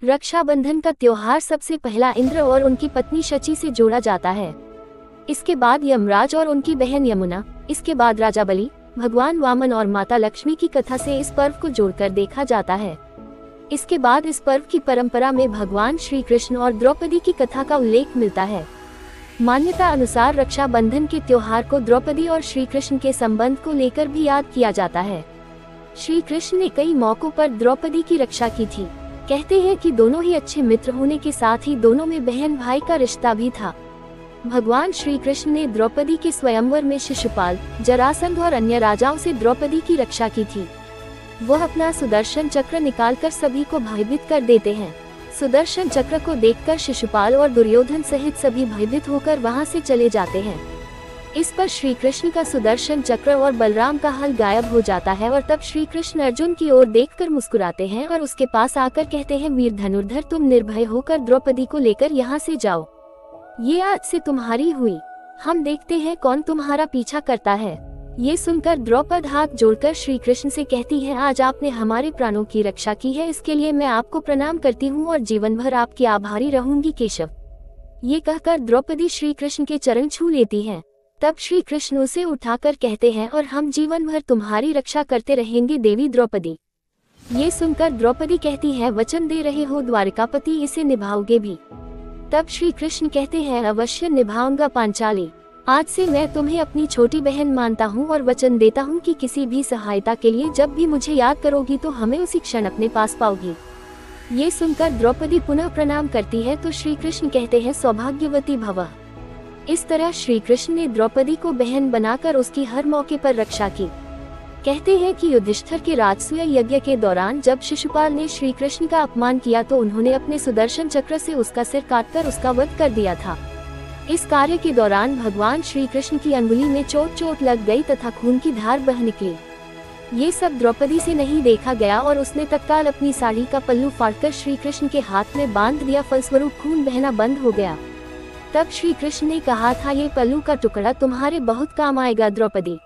रक्षाबंधन का त्योहार सबसे पहला इंद्र और उनकी पत्नी शची से जोड़ा जाता है। इसके बाद यमराज और उनकी बहन यमुना, इसके बाद राजा बलि, भगवान वामन और माता लक्ष्मी की कथा से इस पर्व को जोड़कर देखा जाता है। इसके बाद इस पर्व की परंपरा में भगवान श्री कृष्ण और द्रौपदी की कथा का उल्लेख मिलता है। मान्यता अनुसार रक्षाबंधन के त्योहार को द्रौपदी और श्री कृष्ण के संबंध को लेकर भी याद किया जाता है। श्री कृष्ण ने कई मौकों पर द्रौपदी की रक्षा की थी। कहते हैं कि दोनों ही अच्छे मित्र होने के साथ ही दोनों में बहन भाई का रिश्ता भी था। भगवान श्री कृष्ण ने द्रौपदी के स्वयंवर में शिशुपाल, जरासंध और अन्य राजाओं से द्रौपदी की रक्षा की थी। वह अपना सुदर्शन चक्र निकालकर सभी को भयभीत कर देते हैं। सुदर्शन चक्र को देखकर शिशुपाल और दुर्योधन सहित सभी भयभीत होकर वहां से चले जाते हैं। इस पर श्री कृष्ण का सुदर्शन चक्र और बलराम का हल गायब हो जाता है और तब श्री कृष्ण अर्जुन की ओर देखकर मुस्कुराते हैं और उसके पास आकर कहते हैं, वीर धनुर्धर, तुम निर्भय होकर द्रौपदी को लेकर यहाँ से जाओ। ये आज से तुम्हारी हुई, हम देखते हैं कौन तुम्हारा पीछा करता है। ये सुनकर द्रौपदी हाथ जोड़कर श्री कृष्ण से कहती है, आज आपने हमारे प्राणों की रक्षा की है, इसके लिए मैं आपको प्रणाम करती हूँ और जीवन भर आपकी आभारी रहूंगी केशव। ये कहकर द्रौपदी श्री कृष्ण के चरण छू लेती है। तब श्री कृष्ण उसे उठाकर कहते हैं, और हम जीवन भर तुम्हारी रक्षा करते रहेंगे देवी द्रौपदी। ये सुनकर द्रौपदी कहती है, वचन दे रहे हो द्वारिकापति, इसे निभाओगे भी? तब श्री कृष्ण कहते हैं, अवश्य निभाऊंगा पांचाली। आज से मैं तुम्हें अपनी छोटी बहन मानता हूँ और वचन देता हूँ कि किसी भी सहायता के लिए जब भी मुझे याद करोगी तो हमें उसी क्षण अपने पास पाओगी। ये सुनकर द्रौपदी पुनः प्रणाम करती है तो श्री कृष्ण कहते हैं, सौभाग्यवती भव। इस तरह श्री कृष्ण ने द्रौपदी को बहन बनाकर उसकी हर मौके पर रक्षा की। कहते हैं कि युधिष्ठिर के राजसूय यज्ञ के दौरान जब शिशुपाल ने श्री कृष्ण का अपमान किया तो उन्होंने अपने सुदर्शन चक्र से उसका सिर काटकर उसका वध कर दिया था। इस कार्य के दौरान भगवान श्री कृष्ण की अंगुली में चोट लग गई तथा खून की धार बह निकली। ये सब द्रौपदी से नहीं देखा गया और उसने तत्काल अपनी साड़ी का पल्लू फाड़कर श्री कृष्ण के हाथ में बांध दिया, फलस्वरूप खून बहना बंद हो गया। तब श्री कृष्ण ने कहा था, ये पल्लू का टुकड़ा तुम्हारे बहुत काम आएगा द्रौपदी,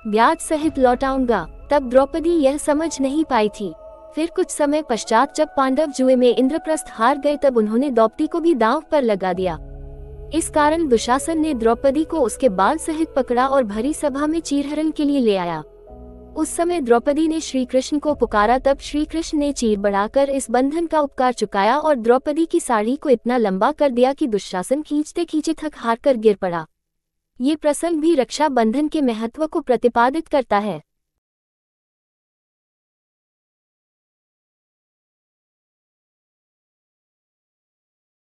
ब्याज सहित लौटाऊंगा। तब द्रौपदी यह समझ नहीं पाई थी। फिर कुछ समय पश्चात जब पांडव जुए में इंद्रप्रस्थ हार गए तब उन्होंने द्रौपदी को भी दांव पर लगा दिया। इस कारण दुशासन ने द्रौपदी को उसके बाल सहित पकड़ा और भरी सभा में चीरहरण के लिए ले आया। उस समय द्रौपदी ने श्री कृष्ण को पुकारा, तब श्री कृष्ण ने चीर बढ़ाकर इस बंधन का उपकार चुकाया और द्रौपदी की साड़ी को इतना लंबा कर दिया कि दुशासन खींचते खींचे थक हार कर गिर पड़ा। ये प्रसंग भी रक्षा बंधन के महत्व को प्रतिपादित करता है।